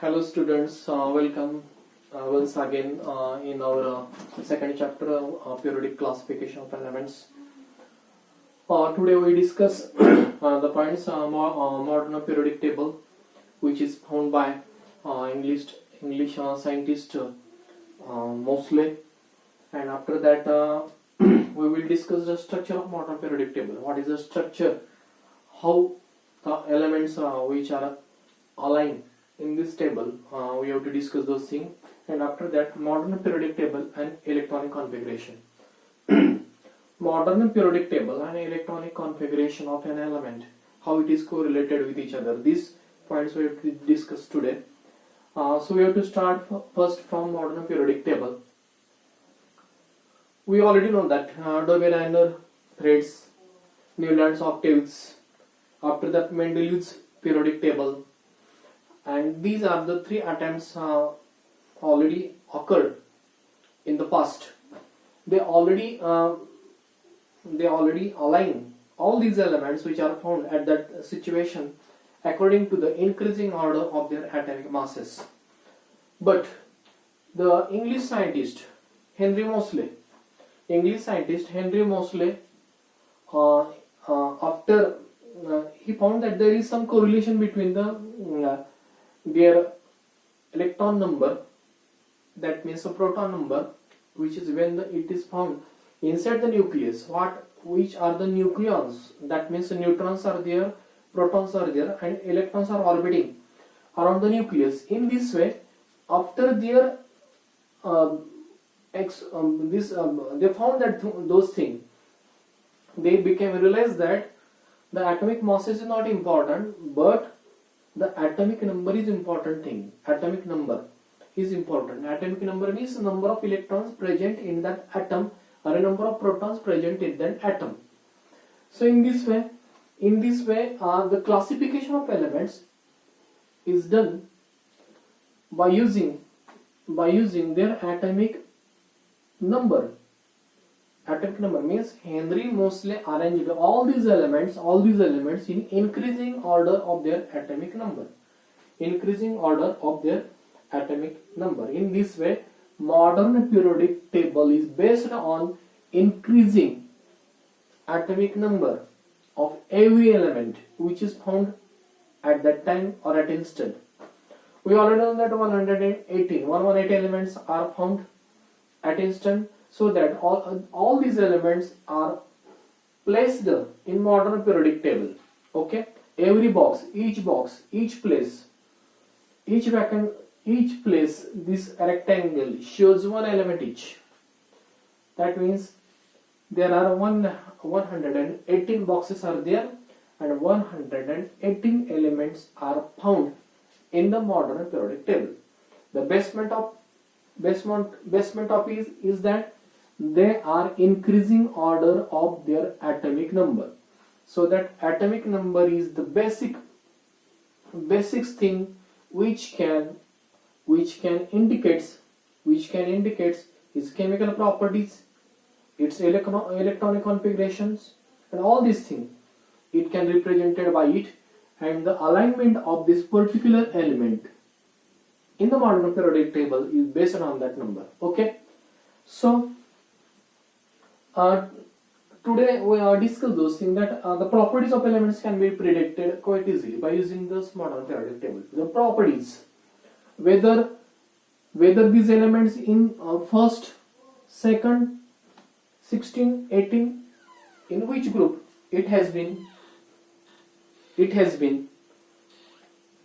Hello students, welcome once again in our second chapter of periodic classification of elements. Today we discuss the points modern periodic table, which is found by English scientist Moseley, and after that we will discuss the structure of modern periodic table. What is the structure? How the elements which are aligned in this table, we have to discuss those things, and after that modern periodic table and electronic configuration. Modern periodic table and electronic configuration of an element, how it is correlated with each other. These points we have to discuss today. So we have to start first from modern periodic table. We already know that Döbereiner threads, Newland's octaves, after that Mendeleev's periodic table, and these are the three attempts already occurred in the past. They already align all these elements which are found at that situation according to the increasing order of their atomic masses. But the English scientist Henry Moseley, after he found that there is some correlation between their electron number, that means a proton number, which is when it is found inside the nucleus. Which are the nucleons? That means the neutrons are there, protons are there, and electrons are orbiting around the nucleus. In this way, after their they found that those things, they realized that the atomic mass is not important, but the atomic number is important thing. Atomic number is important. Atomic number means the number of electrons present in that atom or a number of protons present in that atom. So in this way, the classification of elements is done by using their atomic number. Atomic number means Henry Moseley arranged all these elements in increasing order of their atomic number. In this way, modern periodic table is based on increasing atomic number of every element which is found at that time or at instant. We already know that 118 elements are found at instant, so that all these elements are placed in modern periodic table. Okay, every box, each place, each place, this rectangle shows one element each. That means there are 118 boxes are there, and 118 elements are found in the modern periodic table. The basement of is that they are increasing order of their atomic number. So that atomic number is the basic thing which can indicates its chemical properties, its electronic configurations, and all these things. It can be represented by it, and the alignment of this particular element in the modern periodic table is based on that number. Okay, so today we discuss those things, that the properties of elements can be predicted quite easily by using this modern periodic table. The properties, whether these elements in first, second, 16, 18, in which group it has been,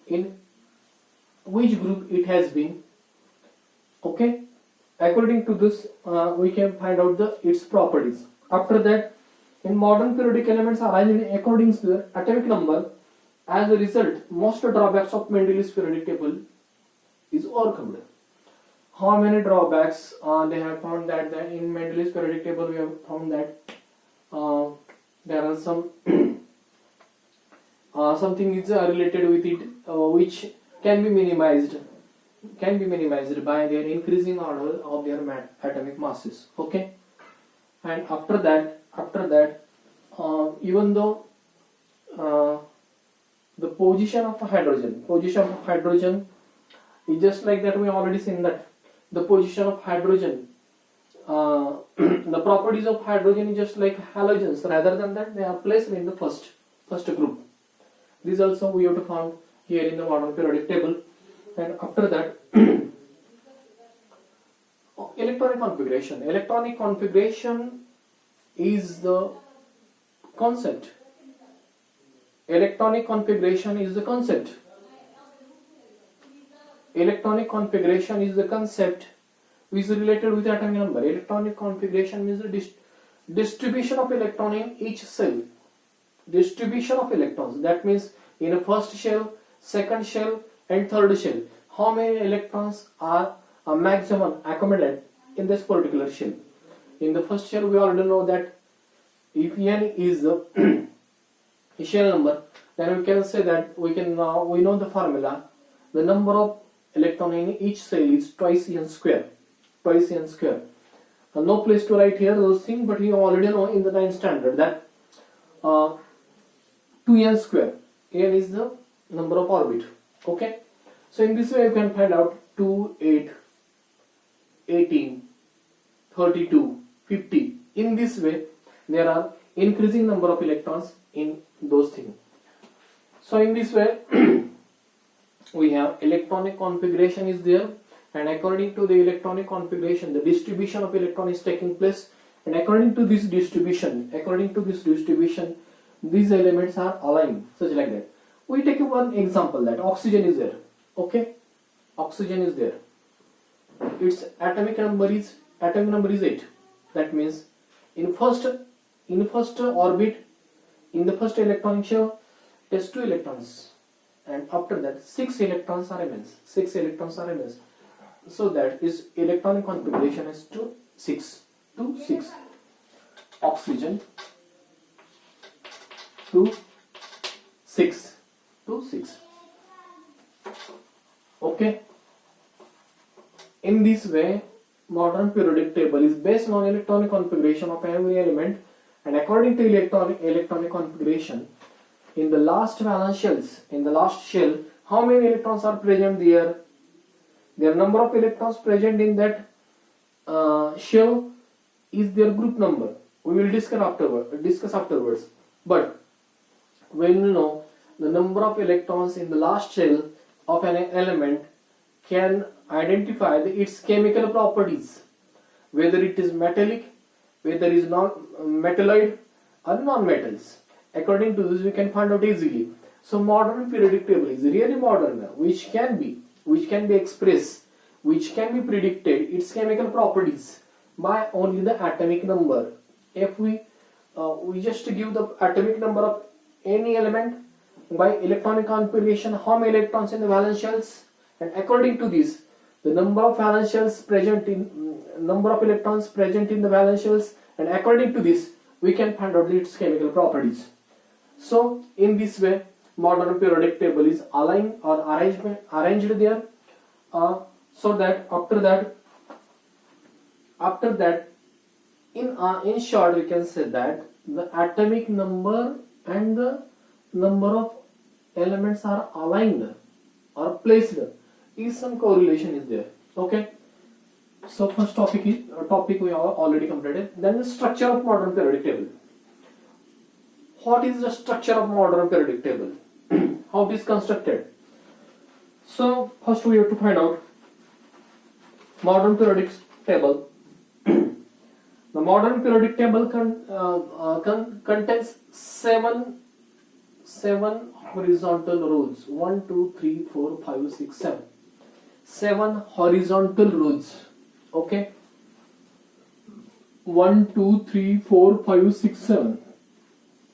in which group it has been. Okay, according to this we can find out its properties. After that, in modern periodic elements are arranged according to their atomic number. As a result, most drawbacks of Mendeleev's periodic table is overcome. How many drawbacks? They have found that in Mendeleev's periodic table we have found that there are some something is related with it which can be minimized by their increasing order of their atomic masses. Okay, and after that even though the position of hydrogen It's just like that we already seen that the position of hydrogen, the properties of hydrogen is just like halogens. Rather than that, they are placed in the first group. This also we have to found here in the modern periodic table. And after that, electronic configuration. Electronic configuration is the concept. Electronic configuration is the concept. Electronic configuration is the concept which is related with atomic number. Electronic configuration means the distribution of electron in each cell. Distribution of electrons. That means in a first shell, second shell, and third shell, how many electrons are a maximum accumulated in this particular shell. In the first shell, we already know that if n is the shell number, then we can say that we know the formula. The number of electron in each cell is twice n square. Twice n square. No place to write here those things, but you already know in the 9th standard that 2n square. N is the number of orbit. Okay. So in this way you can find out 2, 8, 18, 32, 50. In this way there are increasing number of electrons in those things. So in this way we have electronic configuration is there, and according to the electronic configuration the distribution of electron is taking place, and according to this distribution these elements are aligned such like that. We take one example that oxygen is there. Okay, oxygen is there. Its atomic number is 8. That means in first orbit, in the first electronic shell, it has 2 electrons, and after that 6 electrons are remains. So that is electronic configuration is 2, 6. Oxygen 2, 6. Okay. In this way, modern periodic table is based on electronic configuration of every element, and according to electronic configuration, in the last valence shells, in the last shell, how many electrons are present there? Their number of electrons present in that shell is their group number. We will discuss afterwards. But when you know the number of electrons in the last shell of an element, can identify its chemical properties, whether it is metallic, whether it is non-metalloid or non-metals. According to this, we can find out easily. So modern periodic table is really modern, which can be expressed, which can be predicted its chemical properties by only the atomic number. If we just give the atomic number of any element by electronic configuration, how many electrons in the valence shells, and according to this, the number of valence shells present in number of electrons present in the valence shells, and according to this, we can find out its chemical properties. So in this way, modern periodic table is aligned or arranged there, so that after that, in short, we can say that the atomic number and the number of elements are aligned or placed, is some correlation is there. Okay. So first topic we have already completed. Then the structure of modern periodic table. What is the structure of modern periodic table? How it is constructed? So first we have to find out modern periodic table. The modern periodic table contains seven horizontal rows. 1, 2, 3, 4, 5, 6, 7. 7 horizontal rows. Okay. 1, 2, 3, 4, 5, 6, 7.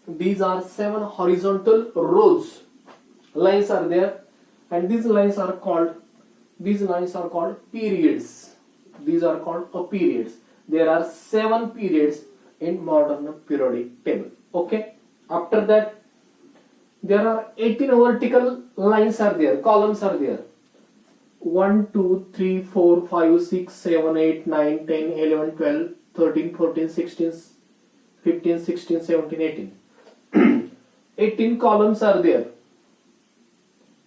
These are 7 horizontal rows. Lines are there, and these lines are called periods. These are called periods. There are 7 periods in modern periodic table. Okay. After that, there are 18 vertical lines are there, columns are there. 1, 2, 3, 4, 5, 6, 7, 8, 9, 10, 11, 12, 13, 14, 16, 15, 16, 17, 18. 18 columns are there.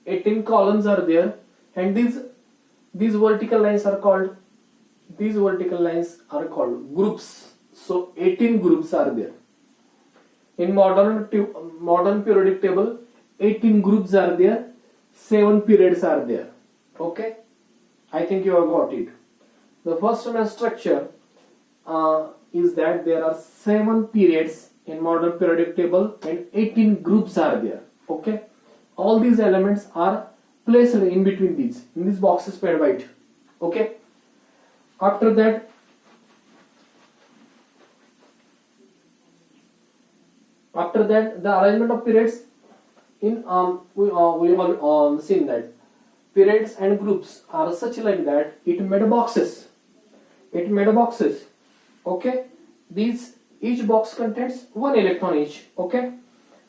18 columns are there, and these These vertical lines are called groups. So 18 groups are there. In modern periodic table, 18 groups are there, 7 periods are there. Okay, I think you have got it. The first one structure is that there are 7 periods in modern periodic table and 18 groups are there. Okay, all these elements are placed in between in these boxes painted white. Okay, after that the arrangement of periods in we have seen that periods and groups are such like that it made boxes. Okay, these each box contains 1 electron each. Okay,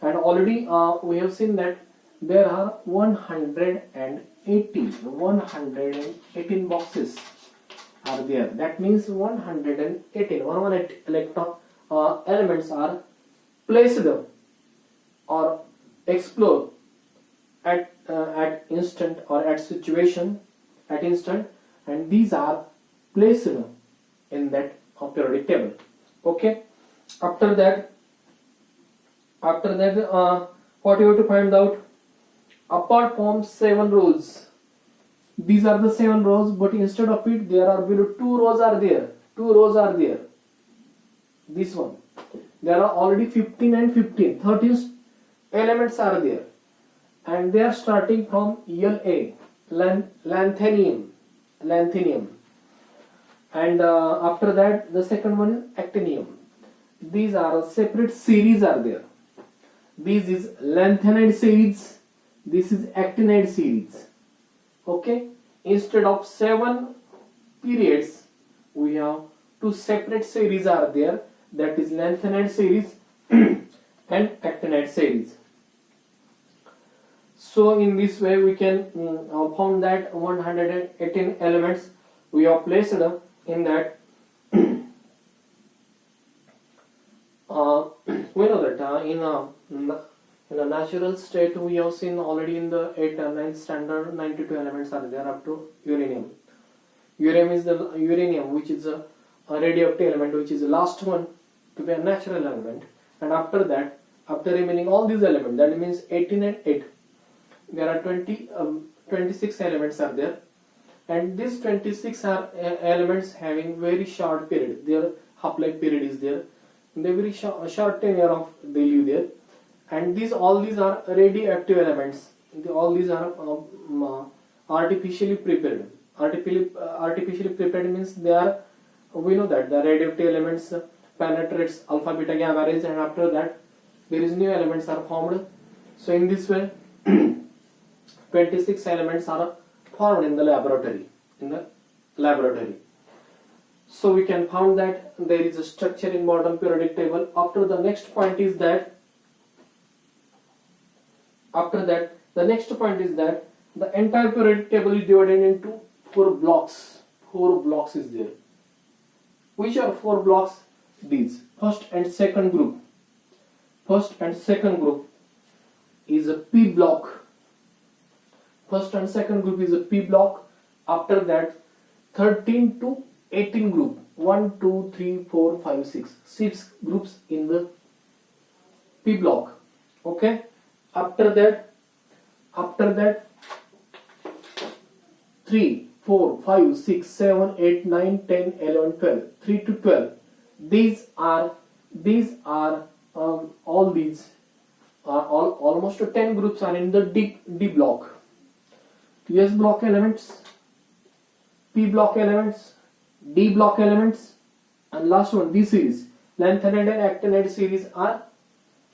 and already we have seen that there are 118 boxes are there. That means 118 electron elements are placed or explored at instant or at situation at instant, and these are placed in that periodic table. Okay, after that what you have to find out, apart from 7 rows, these are the 7 rows, but instead of it there are below 2 rows are there. This one, there are already 15 and 15, 13 elements are there, and they are starting from La, lanthanum, and after that the second one is actinium. These are separate series are there. This is lanthanide series, this is actinide series. Okay, instead of 7 periods we have 2 separate series are there, that is lanthanide series and actinide series. So in this way we can found that 118 elements we have placed in that. We know that in a natural state we have seen already in the 8th and 9th standard 92 elements are there up to uranium. Uranium which is a radioactive element, which is the last one to be a natural element, and after that, after remaining all these elements, that means 18 and 8, there are 26 elements are there, and these 26 are elements having very short period. Their half-life period is there, and they very short tenure of they live there, and all these are radioactive elements. All these are artificially prepared. Artificially prepared means they are, we know that the radioactive elements penetrates alpha, beta, gamma rays, and after that there is new elements are formed. So in this way 26 elements are formed in the laboratory. So we can found that there is a structure in modern periodic table. After the next point is that the entire periodic table is divided into 4 blocks. 4 blocks is there. Which are 4 blocks? These first and second group is a P block. First and second group is a P block. After that 13 to 18 group, 1 2 3 4 5 6 groups in the P block. Okay, after that 3 4 5 6 7 8 9 10 11 12, 3 to 12, these are almost 10 groups are in the D block. S block elements, P block elements, D block elements, and last one D series, lanthanide and actinide series are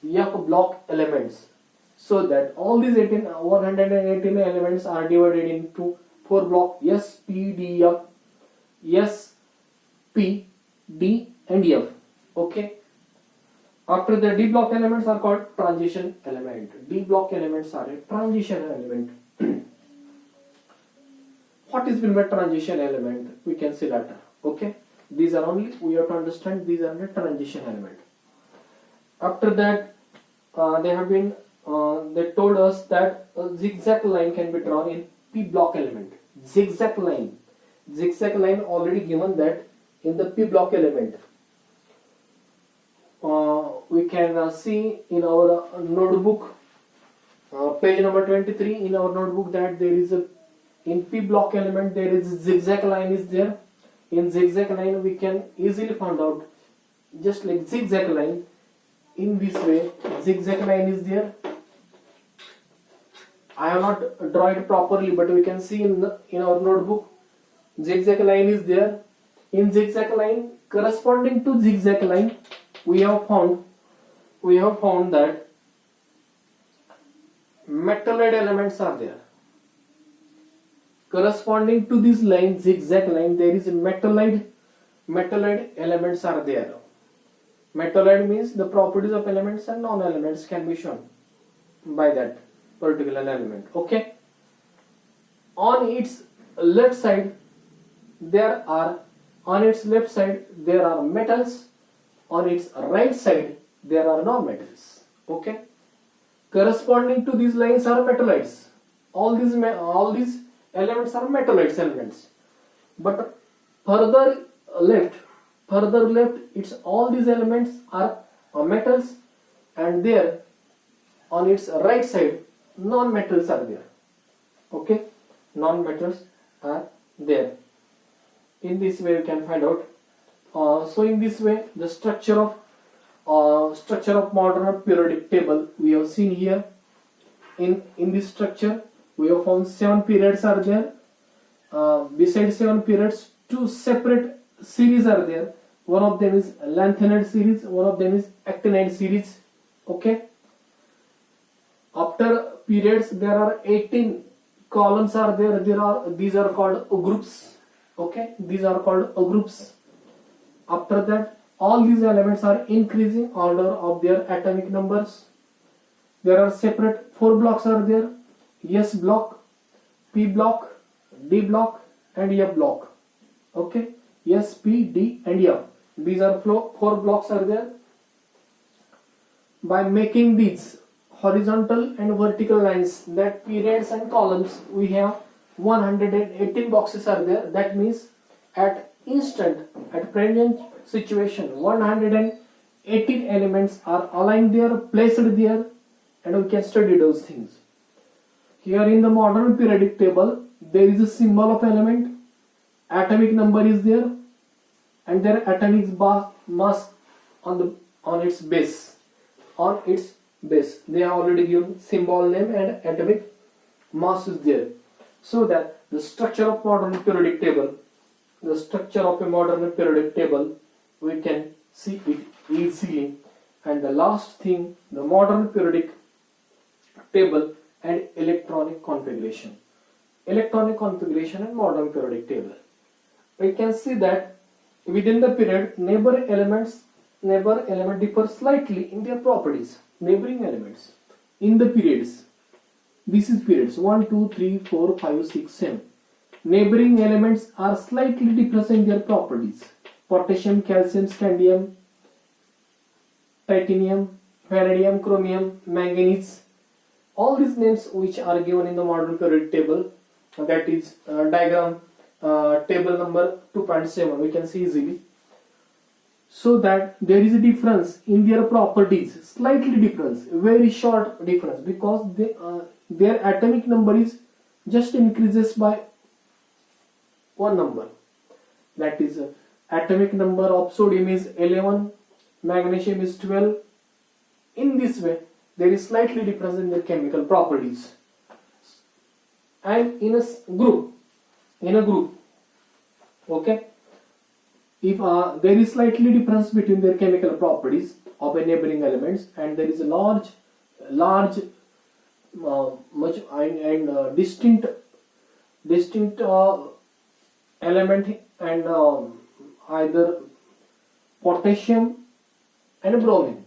F block elements. So that all these 118 elements are divided into 4 blocks: S, P, D, F, S, P, D, and F. Okay. After the D block elements are called transition element. D block elements are a transition element. What is meant by transition element? We can see later. Okay. These are only, we have to understand these are the transition element. After that, they told us that a zigzag line can be drawn in p block element. Zigzag line. Zigzag line already given that in the p block element. We can see in our notebook, page number 23 in our notebook, that there is a, in p block element there is a zigzag line is there. In zigzag line we can easily find out, just like zigzag line, in this way zigzag line is there. I have not drawn it properly, but we can see in our notebook zigzag line is there. In zigzag line, corresponding to zigzag line, we have found that metalloid elements are there. Corresponding to this line, zigzag line, there is metalloid elements are there. Metalloid means the properties of elements and non-elements can be shown by that particular element. Okay. On its left side there are metals. On its right side there are non-metals. Okay. Corresponding to these lines are metalloids. All these elements are metalloids elements. But further left, it's all these elements are metals, and there on its right side non-metals are there. Okay, non-metals are there. In this way you can find out. So in this way the structure of modern periodic table we have seen here. In this structure we have found 7 periods are there. Besides 7 periods, 2 separate series are there. One of them is lanthanide series, one of them is actinide series. Okay. After periods there are 18 columns are there. These are called groups. Okay, these are called groups. After that, all these elements are increasing order of their atomic numbers. There are separate 4 blocks are there: S block, P block, D block, and F block. Okay, S, P, D, and F. These are 4 blocks are there. By making these horizontal and vertical lines, that periods and columns, we have 118 boxes are there. That means at present situation, 118 elements are aligned there, placed there, and we can study those things. Here in the modern periodic table, there is a symbol of element, atomic number is there, and their atomic mass on its base. On its base, they have already given symbol name and atomic mass is there. So that the structure of modern periodic table, we can see it easily. And the last thing, the modern periodic table and electronic configuration. Electronic configuration and modern periodic table. We can see that within the period, neighbor element differ slightly in their properties. Neighboring elements in the periods. This is periods 1, 2, 3, 4, 5, 6, 7. Neighboring elements are slightly different in their properties. Potassium, calcium, scandium, titanium, vanadium, chromium, manganese. All these names which are given in the modern periodic table, that is diagram table number 2.7, we can see easily. So that there is a difference in their properties, slightly difference, very short difference, because their atomic number is just increases by 1 number. That is atomic number of sodium is 11, magnesium is 12. In this way, there is slightly difference in their chemical properties. And in a group, okay, if there is slightly difference between their chemical properties of a neighboring elements, and there is a large distinct element, and either potassium and bromine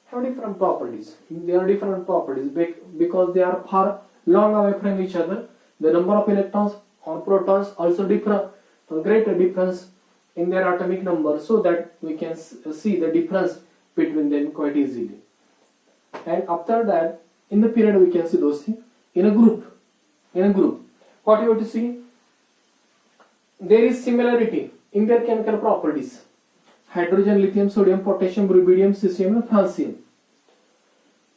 have different properties. They are different properties because they are far long away from each other. The number of electrons or protons also differ, greater difference in their atomic number, so that we can see the difference between them quite easily. And after that, in the period we can see those things. In a group, What you have to see? There is similarity in their chemical properties. Hydrogen, lithium, sodium, potassium, rubidium, cesium, and francium.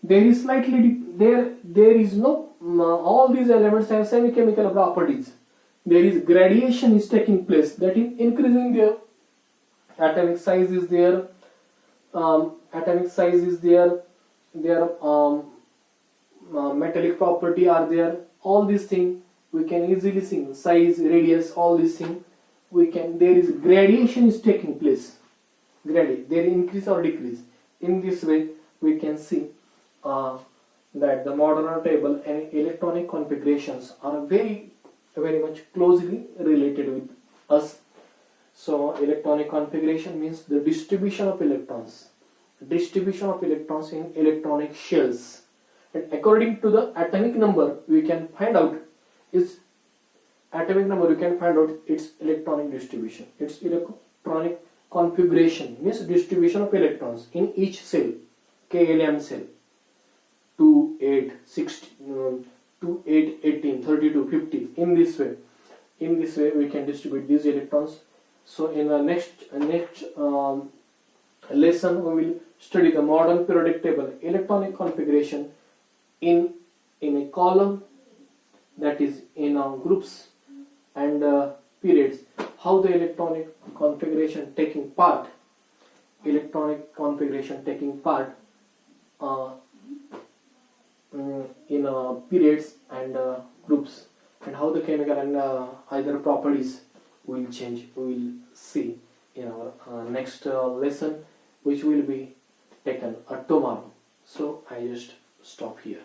There is there is no all these elements have semi-chemical properties. There is gradation is taking place, that is increasing their atomic size is there, their metallic property are there. All these things we can easily see, size, radius, all these things we can. There is gradation is taking place. There increase or decrease. In this way, we can see that the Moderner table and electronic configurations are very much closely related with us. So electronic configuration means the distribution of electrons in electronic shells, and according to the atomic number we can find out its electronic distribution. Its electronic configuration means distribution of electrons in each cell, KLM cell, 2, 8, 16, 2, 8, 18, 32, 50. In this way we can distribute these electrons. So in the next lesson we will study the modern periodic table electronic configuration in a column, that is in groups and periods, how the electronic configuration taking part in periods and groups, and how the chemical and either properties will change. We will see in our next lesson, which will be taken tomorrow. So I just stop here.